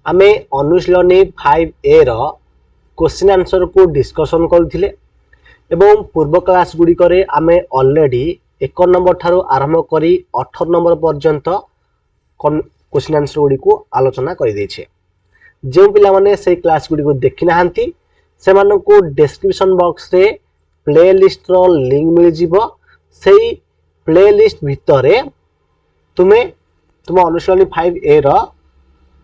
आमे अनुशीलनी 5A रो question answer को discussion करथिले एवं पूर्व क्लास गुडी करे आमे ऑलरेडी 1 नंबर ठारो आरंभ करी 18 नंबर पर्यंत क्वेश्चन आंसर गुडी को आलोचना कर दैछे। जो पिला माने से क्लास गुडी को देखि नाहंती से मानन को डिस्क्रिप्शन बॉक्स रे प्लेलिस्ट रो लिंक मिल जिवो। सेही प्लेलिस्ट भितरे तुमे तुम अनुशीलनी 5A रो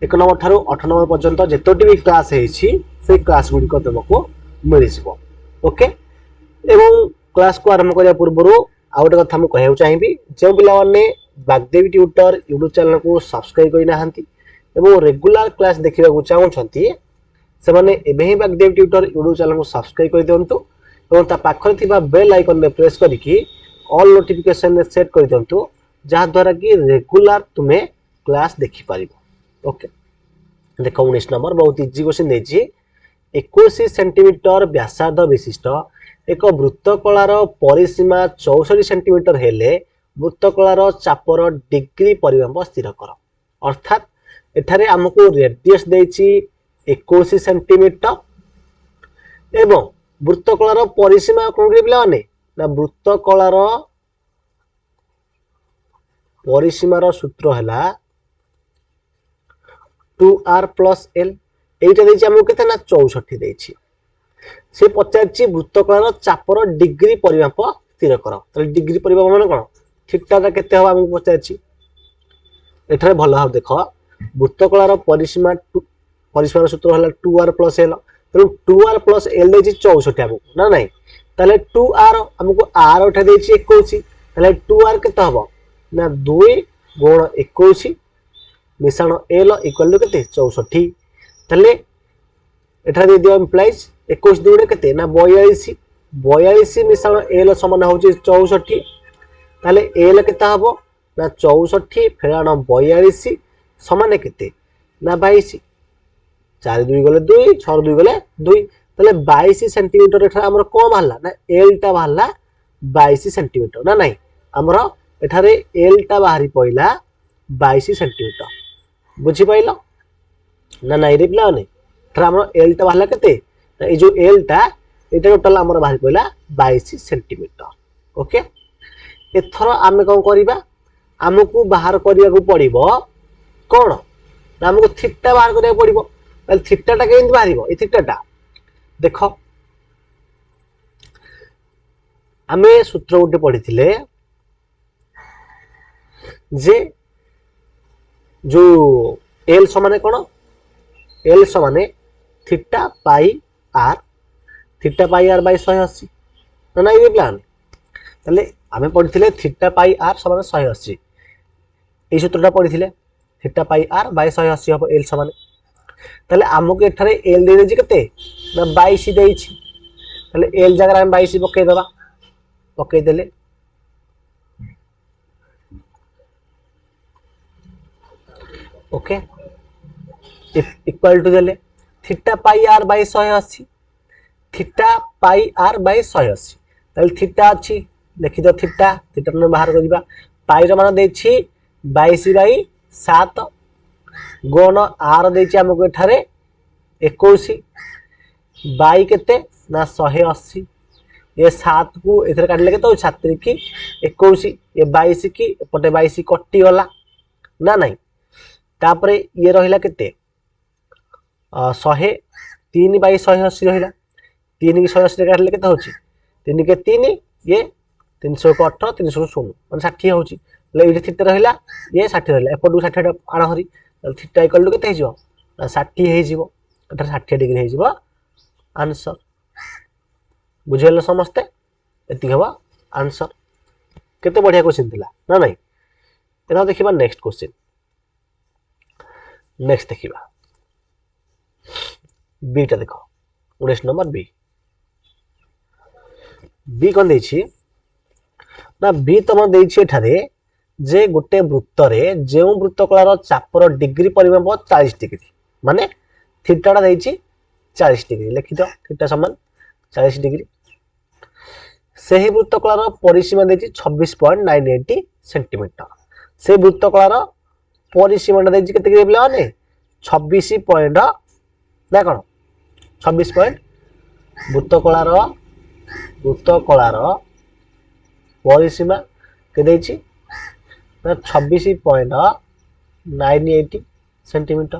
1 नंबर ठारू 8 नंबर पर्यंत जेतोटी भी क्लास हेछि से क्लास गुडी को तुमको मिल जिवो। ओके एवं क्लास को आरंभ करिया पूर्व आ गोटे कथा मुझे कहूँ चाहिए जो पिलाने बागदेवी ट्यूटर यूट्यूब चैनल को सब्सक्राइब करना एवं रेगुलर क्लास देखा चाहते से मैंने ही बागदेवी ट्यूटर यूट्यूब चैनल को सब्सक्राइब कर दिंतु और पाखे बेल आइकन में प्रेस करके ऑल नोटिफिकेशन सेट कर दिंतु जहाद्वारा कि रेगुलर तुम्हें क्लास देखिपर। ओके देख 19 नंबर बहुत इजी क्वेश्चन देछि 21 सेंटीमीटर व्यासार्ध विशिष्ट एक वृत्तकलार परिसीमा 64 सेंटीमीटर हेले वृत्तकलार चापर डिग्री परिमाप स्थिर कर। अर्थात एठारे हमको रेडियस देछि 21 सेंटीमीटर एवं वृत्तकलार परिसीमा कोन रे पिला माने ना वृत्तकलार परिसीमार सूत्र हैला 2r + l एटा देछि हमको केते ना 64 देछि। से पचारछि वृत्तकलार चापर डिग्री परिमाप स्थिर कर। तो डिग्री परिमाप माने कोन थीटा केते हो हमको पचारछि एठारे भलो भाव देख वृत्तकलार परिसीमार सूत्र हला 2r + l तो 2r + l देछि 64 हमको ना नहीं ताले 2r हमको r उठा देछि 21 ताले 2r केते हो ना 2 गुण 21 मिश्रण l इक्वल टू केते 64 ताले एठा दे दियो इम्प्लाइज 21 दुणे केते ना 42 42 मिश्रण l समान होची 64 ताले l केते हबो ना 64 फेराण 42 समान केते ना 22 4 2 गले 2 6 2 गले 2 ताले 22 सेंटीमीटर एठा हमर कोन भाला ना l टा भाला 22 सेंटीमीटर ना नहीं हमर एठारे l टा बाहरी पइला 22 सेंटीमीटर बुझी पाइलो ना नहीं रे पिला ने एठा हमर l टा भाला केते ए जो l टा एटा टोटल हमर बाहरी पइला 22 सेंटीमीटर। ओके एथर आमे कोन करिबा हमकु बाहर करिया को पड़िबो कोन ना हमकु थीटा बाहर करिया पड़िबो ताले थीटा टा केंति बाहरिबो ए थीटा टा देखो आमे सूत्र उठे पढ़िथिले जे जो l समान कोन l समान theta pi r theta pi r by 180 ना नहीं ये प्लान ताले आमे पढ़िथिले थीटा पाई r समान 180 ए सूत्रटा पढ़िथिले थीटा पाई r बाय 180 हो l समान ताले हमको एठारे l दे देछि केते ना 22 देछि ताले l जगह हम 22 पके दबा पके देले ओके इक्वल टू देले theta pi r by 180 theta pi r by 180 ताले थीटा अछि लिखि दो थीटा थीटा ने बाहर करिबा पाई र मान देछि 22 बाय 7 गुण r देछि हमको एठारे 21 बाई केते ना 180 ये 7 को एथरे काटले केते 7 की 21 ये 22 की पटे 22 कटि गला ना नहीं तापरे ये रहिला केते 103 बाई 180 रहिला 3 की 180 काटले केते होची 3 के 3 ये 300 को 18 300 को 16 माने 60 होची ले इथे थीटा रहिला ये 60 रहिला एपटू 60 आण हरी थीटा इक्वल टू केते हे जिवो 60 हे जिवो एटा 60 डिग्री हे जिवो आंसर बुझेल समस्ते एति हवा आंसर केते बढ़िया क्वेश्चन थिला ना नहीं एना देखिबा नेक्स्ट क्वेश्चन नेक्स्ट देखिबा बी टा देखो 19 नंबर बी बी कोन देछि ना बी तम देछि एठारे जे गोटे वृत्त रे जे वृत्तकलार चापर डिग्री परिमाप 40 डिग्री माने थीटा टा देछि 40 डिग्री लिखि दो थीटा समान 40 डिग्री से वृत्तकलार परिसीमा देछि 26.980 सेंटीमीटर से वृत्तकलार परिसीमा देछि केते डिग्री पिला माने 26 पॉइंट ना कौन 26 पॉइंट वृत्तकलार परिसीमा के देछि ना 26.98 सेंटीमीटर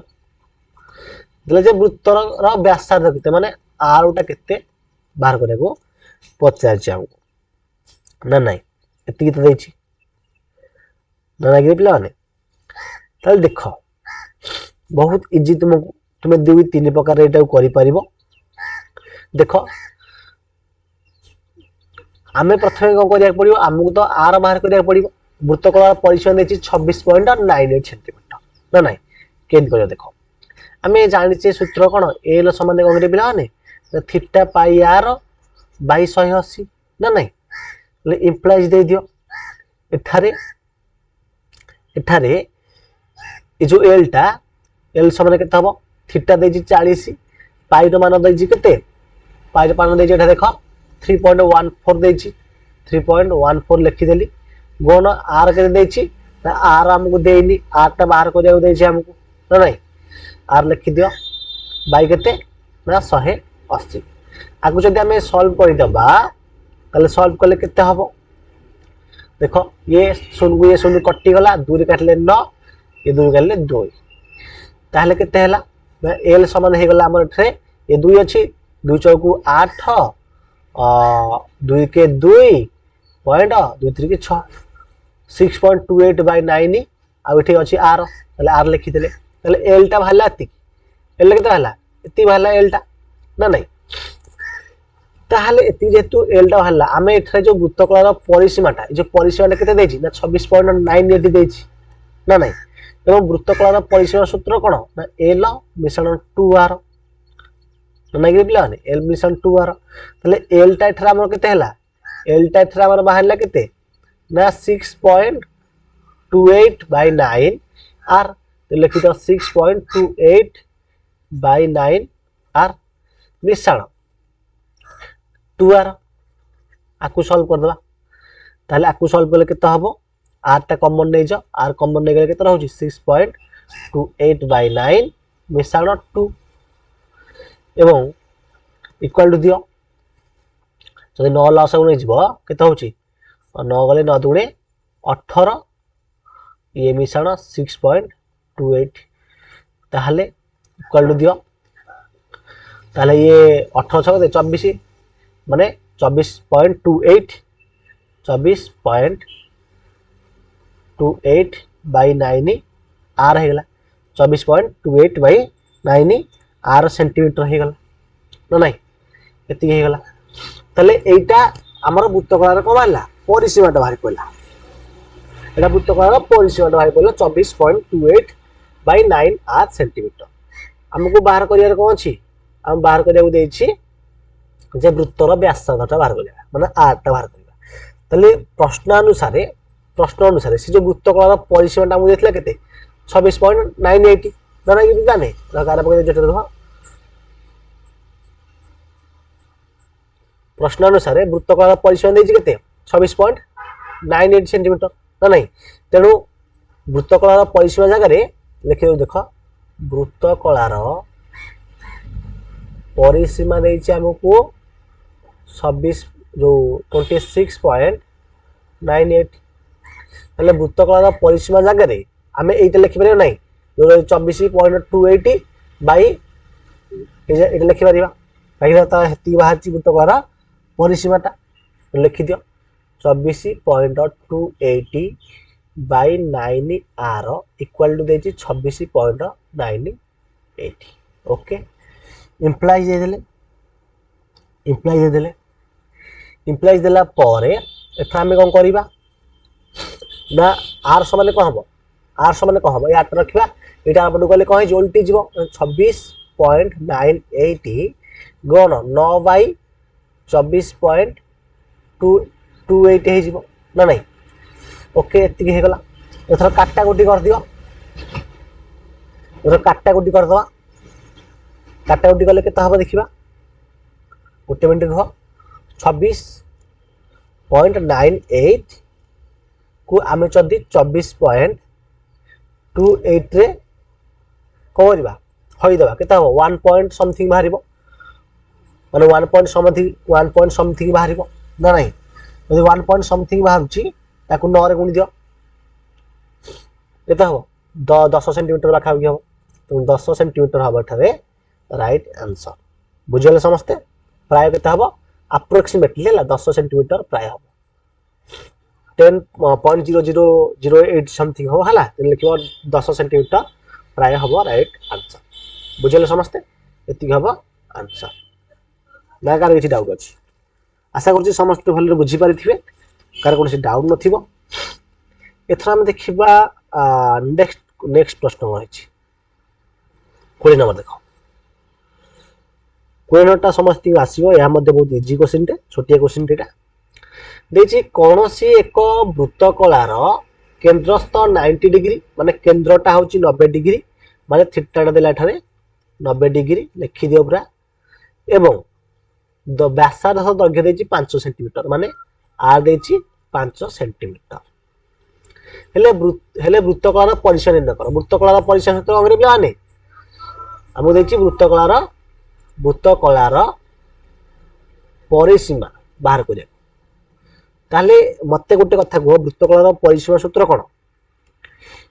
दिले जे वृत्तर व्यासार्ध केते माने आरटा केते बाहर करे को पचार हमको ना नहीं एति तो देछि ना नहीं पिला माने ताल देखो बहुत इजी तुमको तुम 2-3 प्रकार एटा करि परिबो देखो आमे प्रथमे को करिया पड़िबो हमको तो आर बाहर करिया पड़िबो वृत्तकलार परिसीमा देछि 26.98 सेंटीमीटर ना नहीं केन करियो देखो आमे जानिचे सूत्र कोन एल समान कोन करे पिला माने थीटा पाई आर बाई 180 ना नहीं ले इंप्लाइज दे दियो एठारे ए जो एल टा एल समान केते हबो थीटा देछि 40 पाई रो मान देछि केते पाई रो मान देछि एठा देखो 3.14 देछि 3.14 लिखि देली गुण आर के देछि आर हमको देइनी आर टा बाहर करिया देछि हमको ना नहीं आर लिखि दियो बाई केते ना 180 आगु जदि हमें सॉल्व करि दबा ताले सॉल्व करले केते हबो देखो ये शून्य कटि गला 2 रे काटले 9 ये 2 काटले 2 ताहले केते हला एल समान हे गला हमर एठरे ये 2 अछि 2 चौकु 8 2 के 2 पॉइंट 2 3 के 6 6.28 बाय 9 आ एठी अछि आर ताले आर लिखि देले ताले एल टा भाला एति एल केते भाला एति भाला एल टा ना नहीं ताहले एति जेतु एल टा भाला आमे एठरे जो वृत्तकलार परिसीमाटा जो परिसीमाटा केते देछि ना 26.98 देछि ना नहीं एवं वृत्तकलार परिसीमा सूत्र कोन ना एल मिश्रण 2r नहीं पिला ने एल मिश्रण 2r ताले एल टा एठरा हमर केते हला एल टा एठरा हमर बाहरला केते ना 6.28 बाय 9 आर तो लिखि दो 6.28 बाय 9 आर मिश्रण 2r आकु सॉल्व कर दबा ताले आकु सॉल्व करले केते हबो आर टा कॉमन नै जो आर कॉमन नै गेले केते रहउची 6.28 बाय 9 मिश्रण 2 एवं इक्वल टू दियो जदि 9 लॉस नै जिवो केते होची 9 गले 9 दुणे 18 ये मिश्रण 6.28 ताहले इक्वल टू दियो ताहले ये 18 छक 24 माने 24.28 बाय 9 आर हे गला 24.28 बाय 9 आर सेंटीमीटर हे गला ना नहीं एति हे गला तले एटा हमर वृत्तकलार को मारला परिसीमाटा बाहर पड़ला एटा वृत्तकलार परिसीमाटा बाहर पड़ला 24.28 बाय 9 आर सेंटीमीटर हमको बाहर करियार कोन अछि हम बाहर करिया को देछि जे वृत्तर व्यासार्धटा बाहर करिया माने आर टा बाहर करिया तले प्रश्न अनुसार से जो वृत्तकलार परिसीमाटा हम देथला केते 26.98 ना नहीं कि जाने लगा पके जेटा देखो प्रश्न अनुसार वृत्तकलार परिसीमा देछि केते 26.98 सेंटीमीटर ना नहीं तेणु वृत्तकलार परिसीमा जगह रे लिखियो देखो वृत्तकलार परिसीमा देछि हमको 26 जो 26.98 तले वृत्तकलार परिसीमा जगह रे हमें एटा लिखि परियो नहीं जो 24.28 बाय एटा लिखि परिबा काहे ता हेती बाहरची वृत्तकलार परिसीमाटा लिखि दियो 24.28 बाय 9 आर इक्वल टू देछि 26.98 ओके इंप्लाइज देला परे एथा हम कोन करिबा ना आर समान को हबो आर समान को हबो यात रखिबा एटा आपण गले कहि जोल्टी जीवो 26.98 गुण 9 बाय 24.28 हे जीवो ना नहीं ओके एति हे गला एथर काटा गोटी कर दियो एथर काटा गोटी कर दवा काटा गोटी गले केता हबो देखिबा गोटे मिनिट रह 26.98 को आमे जदि 24.28 रे कौन करवा हईदेवा के 1 पॉइंट समथिंग बाहर माने 1 पॉइंट समथिंग बाहर ना नहीं यदि 1 पॉइंट समथिंग बाहर 9 रे गुणी दियो केता हो 10 सेंटीमीटर पाखा हम तो 10 सेंटीमीटर हम एठारे राइट आंसर बुझले समस्ते प्राय केता हो अप्रोक्सीमेटली 10 सेंटीमीटर प्राय हो 10.0008 समथिंग हो हला लिखिबो 10 सेंटीमीटर प्राय हो राइट आंसर बुझले समस्ते एति हो आंसर ना कार किछि डाउट अछि आशा करछि समस्त भले बुझी पारिथिबे कार कोनसी डाउट नथिबो एथरा हम देखिबा नेक्स्ट प्रश्न अछि 20 नंबर देखो 20 नंबरटा समस्त आसीबो या मध्ये बहुत इजी क्वेश्चन टे छोटिया क्वेश्चन टेटा देछि कोनोसी एक वृत्तकलार केंद्रस्थ 90 डिग्री माने केंद्रटा होछि 90 डिग्री माने थीटाटा देला ठारे 90 डिग्री लिखि दियो पूरा एवं व्यासार्ध दैर्घ्य देछि 5 सेंटीमीटर माने आर देछि 5 सेंटीमीटर हेले वृत्तकलार परिसर निर्णय कर वृत्तकलार परिसर सूत्र अंग्रेजी पिलाने हमु देछि वृत्तकलार परिसीमा बाहर करिया ताले मते गोटे कथा को वृत्तकलार परिसीमा सूत्र कोन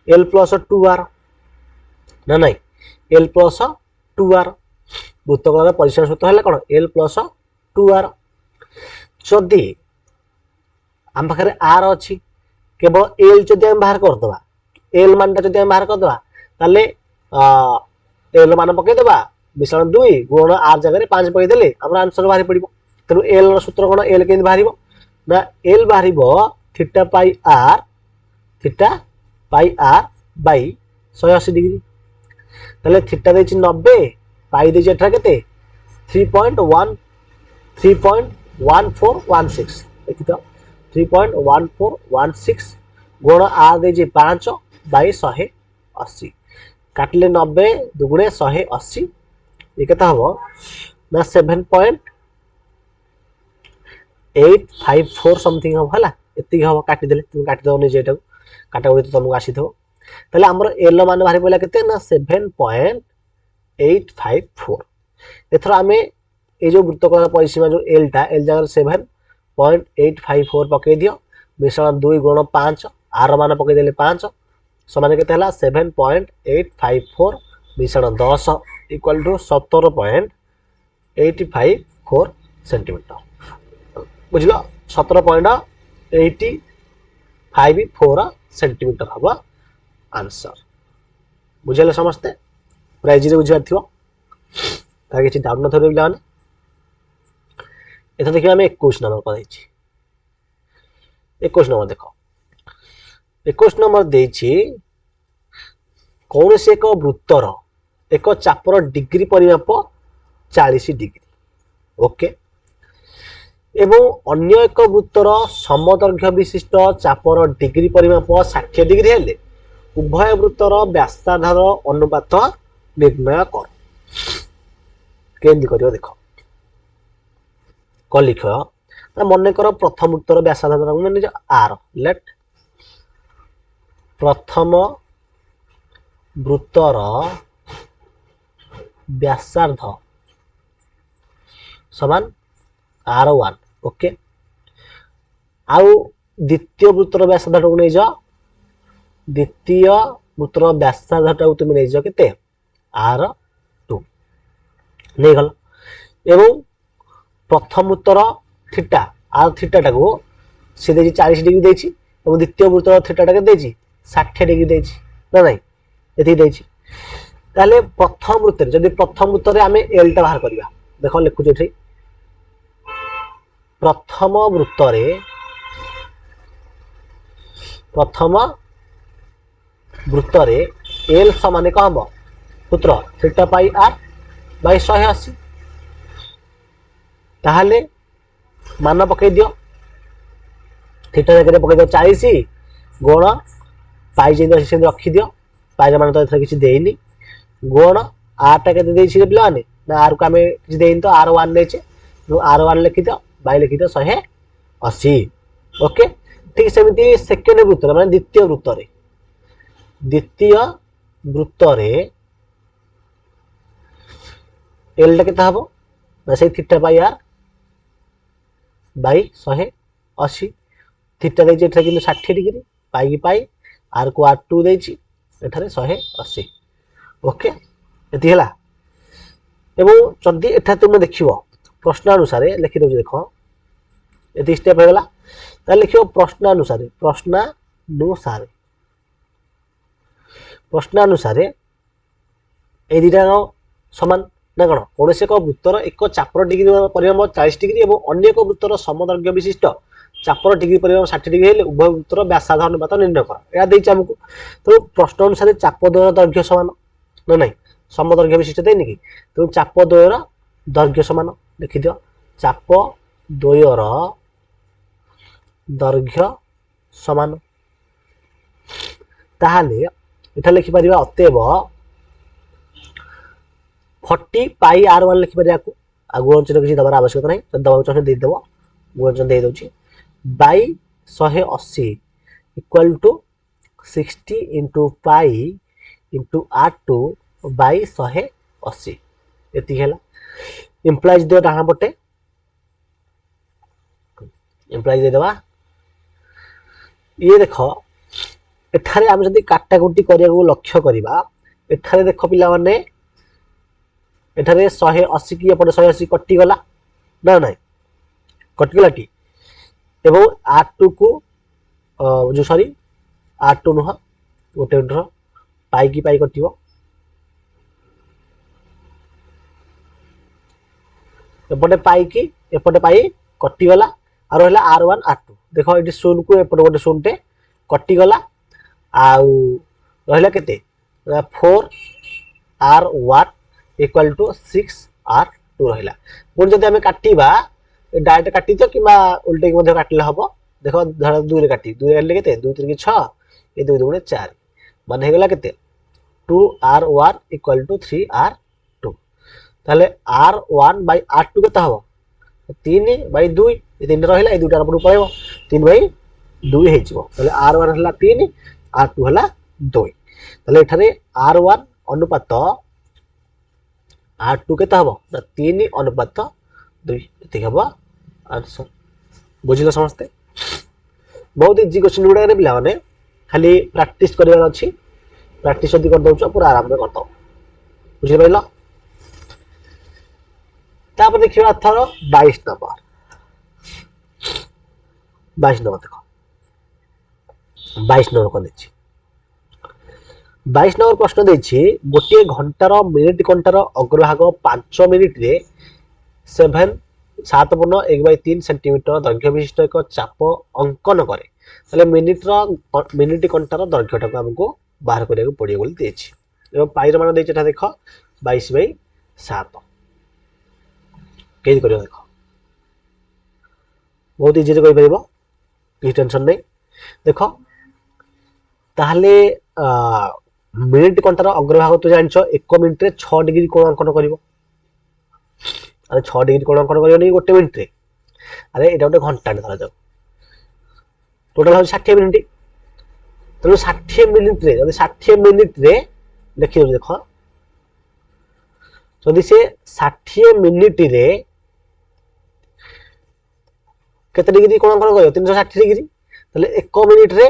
l + 2r ना नहीं l + 2r वृत्तकलार परिसीमा सूत्र हले कोन l + 2r जदि हम पाखरे r अछि केवल l जदि हम बाहर कर दबा l मानटा जदि हम बाहर कर दबा ताले l मान पके दबा मिश्रण 2 गुण r जगह 5 पके देले हमरा आंसर बाहर पड़िबो तनु l रो सूत्र कोन l केन बाहरिबो ना l बाहरिबो theta pi r by 180 degree ताले थीटा देछि 90 पाई देछि एठा केते 3.1416 देखि तो 3.1416 गुण r देछि 5 बाई 180 काटले 90 दुगुणे 180 ये केता हबो ना 7.854 समथिंग हो हला एति हो काटि देले तुम काटि दो नि जेटा काटा उडी तुमको आसी थो तले हमर एल मान बाहर पइला केते ना 7.854 एथरा हमें ए जो वृत्तकलार परिसीमा जो एल जगह 7.854 पके दियो मिश्रण 2 गुण 5 आर मान पके देले 5 समान केते हला 7.854 मिश्रण 10 इक्वल टू 17.854 सेंटीमीटर बुझलो 17.854 सेंटीमीटर हबा आंसर बुझले समझते प्राइज रे बुझार थियो ता किछि डाउट न थरे बिलाने एथा देखिबा हम 21 नंबर पर दैछि 21 नंबर देखो 21 नंबर देछि कौन से एक वृत्तर एक चापर डिग्री परिमाप 40 डिग्री ओके एवं अन्य एक वृत्तर समदैर्घ्य विशिष्ट चापर डिग्री परिमाप 60 डिग्री हेले उभय वृत्तर व्यासार्धर अनुपात निर्णय कर केंदी करियो देखो क लिख मन कर प्रथम वृत्तर व्यासार्धर माने आर लेट प्रथम वृत्तर व्यासार्ध समान r1 ओके आउ द्वितीय वृत्तर व्यासार्ध को नै जा द्वितीय वृत्तर व्यासार्ध टा तुम नै जा केते r2 नै गल एवं प्रथम वृत्तर थीटा r थीटा टा को से देछि 40 डिग्री देछि एवं द्वितीय वृत्तर थीटा टा के देछि 60 डिग्री देछि ना नहीं एति देछि ताले प्रथम वृत्तर जदि प्रथम वृत्तर रे हमें l टा बाहर करबा देखो लिखु जेठी प्रथम वृत्तरे एल समान कौन हम सूत्र थीटा पाई आर बाई 180 ताहले मान पकई दियो थीटा जगह पकई दियो 40 गुण पाई जे रखी दियो पाई मान तो एथरा किछि देइनी गुण आर टा केते देछि पिलाने ना आर को हमें किछि देइन तो r1 नेचे r1 लिखि दियो बाई लिखि दियो 180 ओके ठीक सेमिति सेकंड वृत्तर माने द्वितीय वृत्तरे एल टा केते हबो ना से theta by R by 180 theta देछि एठा कि 60 डिग्री पाई की पाई आर को r2 देछि एठारे 180 ओके एति हला एवं जदि एठा तुम देखिबो प्रश्नानुसार लिखि दउछि देखो एति स्टेप होगला ता लिखिबो प्रश्नानुसार ए दिटा समान ना कौन कौन से एक वृत्तर एक चापर डिग्री परिमाण 40 डिग्री और अन्य एक वृत्तर समदैर्घ्य विशिष्ट चापर डिग्री परिमाण 60 डिग्री हेले उभय वृत्तर व्यासार्ध अनुपात निर्णय कर या देछि हमकु तो प्रश्न अनुसार चाप द्वयर दैर्घ्य समान ना नहीं समदैर्घ्य विशिष्ट देनि कि तो चाप द्वयर दैर्घ्य समान लिखि दियो चाप द्वयर दैर्घ्य समान ताहाले एठा लिखि परिबा अतएव 40 पाई r1 लिखि परिया को आ गुणनचन किछि दबार आवश्यकता नहीं जब दबाव चाहे दे देबो गुणनचन दे दोछि by 180 equal to 60 into pi into r2 by 180 एति हैला इंप्लाइज दे डाहा पटे इंप्लाइज दे देबा ये देखो एठारे हम जदी काटाकुटी करिया को लक्ष्य करिबा एठारे देखो पिला माने एठारे 180 की एपटे 180 कटि गला ना नहीं कटि गला टी एवं r2 को जो सॉरी r2 नुह गोटे मिनट पाई की पाई कटिबो एपटे पाई कटि गला आ रहला r1 r2 देखो एटी शून्य को एपटे गोटे शून्यटे कटि गला आउ रहला केते 4r1 इक्वल टू 6r2 रहला पुणी जदि आमे काटिबा डायरेक्ट काटि दियो किबा उल्टे मध्ये काटले हबो देखो धर 2 रे काटि 2 हेले केते 2 3 6 ए 2 2 4 माने हेगला केते 2r1 इक्वल टू 3r2 ताले r1 बाय r2 केता हबो 3 बाय 2 ए 3 रहला ए दुटा पडु पळेबो 3 बाय 2 हे जिवो ताले r1 हला 3 r2 हला 2 ताले एठारे r1 अनुपात r2 केता हबो ना 3 अनुपात 2 एति हबो आंसर बुझिलो समझते बहुत इजी क्वेश्चन गुडा रे पिला माने खाली प्रैक्टिस करबार अछि प्रैक्टिस जदी कर दउछ पूरा आराम रे करतो बुझि पाइलो तापर देखिबा अथर 22 नंबर देखो 22 नंबर को देछि 22 नंबर प्रश्न देछि गोटे घंटार मिनिट घंटार अग्रभाग 5 मिनिट रे 7.1/3 सेंटीमीटर दैर्घ्य विशिष्ट एक चाप अंकन करे ताले मिनिट घंटार दैर्घ्यटा को हमको बाहर करिया पड़ियो बोली देछि एवं पाइर मान देछि एटा देखो 22/7 केज करियो देखो बहुत इजी रे कहि परिबो कि टेंशन नहीं देखो ताहले मिनिट घंटार अग्रभाग तो जानछ 1 मिनिट रे 6 डिग्री कोण अंकन करिवो अरे 6 डिग्री कोण अंकन करियो नहीं गोटे मिनिट रे अरे एटा गोटे घंटा धरा जाऊ टोटल हो 60 मिनिट तो 60 मिनिट रे जदी 60 मिनिट रे देखियो देखो जदी से 60 मिनिट रे केते डिग्री कोण अंकन करियो 360 डिग्री तले 1 मिनिट रे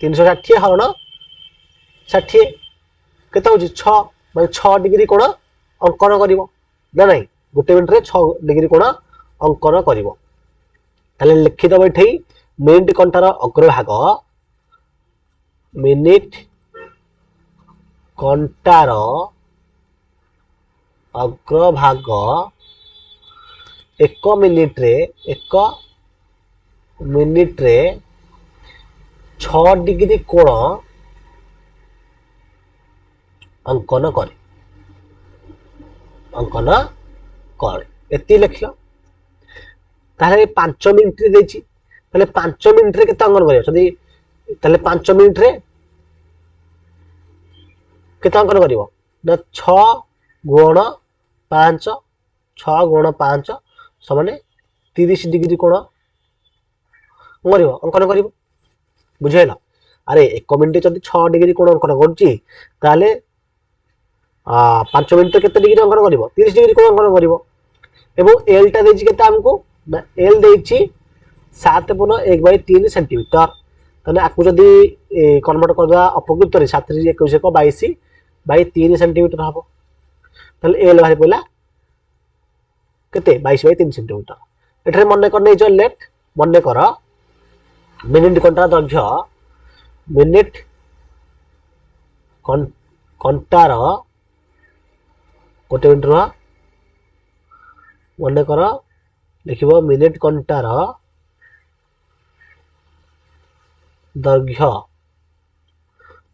360 हरण 60 केते हो 6 माने 6 डिग्री कोण अंकन करिवो ना नहीं गोटे मिनिट रे 6 डिग्री कोण अंकन करिवो ताले लिखि दबो एठै मिनिट घंटार अग्रभाग मिनिट घंटार अग्रभाग 1 मिनिट रे 6 डिग्री कोण अंकन करे एति लिखलो ताले 5 मिनिट रे देछि ताले 5 मिनिट रे केते अंकन करियो जदी ताले 5 मिनिट रे केते अंकन करिवो ना 6 गुण 5 समान 30 डिग्री कोण करिवो अंकन करिवो बुझाइला अरे 1 मिनिट जदी 6 डिग्री कोण अंकन करछि ताले 5 मिनिट केते डिग्री अंकन करिवो 30 डिग्री को अंकन करिवो एवं एल टा देछि केते हमको ना एल देछि 7/1/3 सेंटीमीटर तने आकु जदी कन्वर्ट करबा अपकृत रे 7 रे 21 को 22/3 सेंटीमीटर हबो तले एल बाहर पइला केते 22/3 सेंटीमीटर एठरे मन कर नै जो लेट मन कर मिनिट घंटा दैर्घ्य मिनिट घंटार गोटे मिनिट रहा मन कर लिखिबो मिनिट घंटार दैर्घ्य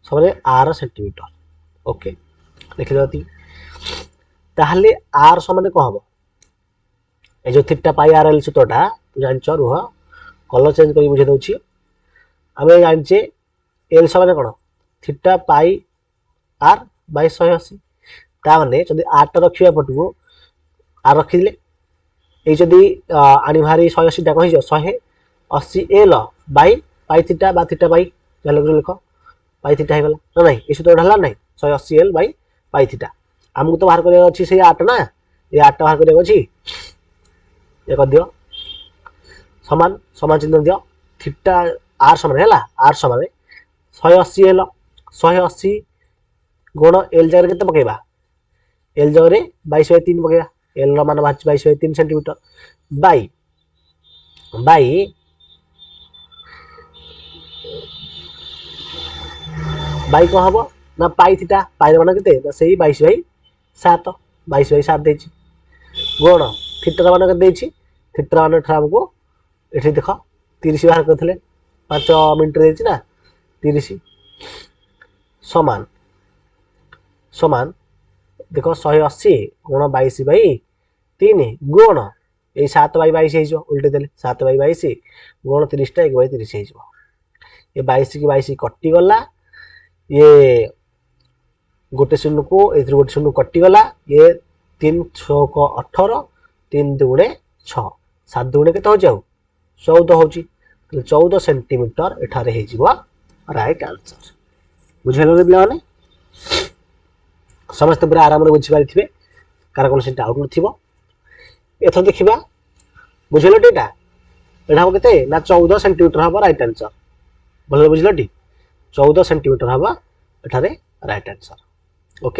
सबले 8 सेंटीमीटर ओके लिखि दती ताहले आर समान को हबो ए जो थीटा पाई आर एल सूत्रटा तू जानछ रुह कलर चेंज करी बुझे दउची हमें जानछे एल समान कोन थीटा पाई आर बाय 180 ता माने जदी 8 रखिया पटको आर रखिले ए जदी आनी भारी 180 टा कहि जो 180 एल बाय पाई थीटा बा थीटा बाय चलो लिखो पाई थीटा हे गला ना नहीं ए सूत्र ढला नहीं 180 एल बाय पाई थीटा हमको तो बाहर करे अछि से 8 ना ये 8 बाहर करे अछि ये कर दियो समान समान चिन्ह दियो थीटा आर समान हैला आर समान 180 एल 180 गुण एल जगह केते पकेबा एल जगह रे 22/3 पकेबा एल रो मान 22/3 सेंटीमीटर बाय बाय बाय को हबो ना पाई थीटा पाई मान केते ना सेही 22/7 22/7 देछि गुण थीटा मान के देछि थीटा मान ठा हमको एठी देखो 30 बाहर करथले 5 मिनिट देछि ना 30 समान समान देखो 180 गुण 22/3 गुण ए 7/22 हे जो उल्टे देले 7/22 गुण 30 टा 1/30 हे जो ये 22 की 22 कटि गला ये गोटे शून्य को एथि गोटे शून्य कटि गला ये 3 6 को 18 3 दुणे 6 7 दुणे केते हो जाऊ 14 होची 14 सेंटीमीटर एठारे हे जीवा राइट आंसर बुझेलो रे पिला माने समस्त पूरा आराम रे बुझी पारिथिबे कार कोन से डाउट नथिबो एथो देखिबा बुझेलो डेटा एठा हो केते ना 14 सेंटीमीटर हबो राइट आंसर भले बुझलो टी 14 सेंटीमीटर हबो एठारे राइट आंसर ओके।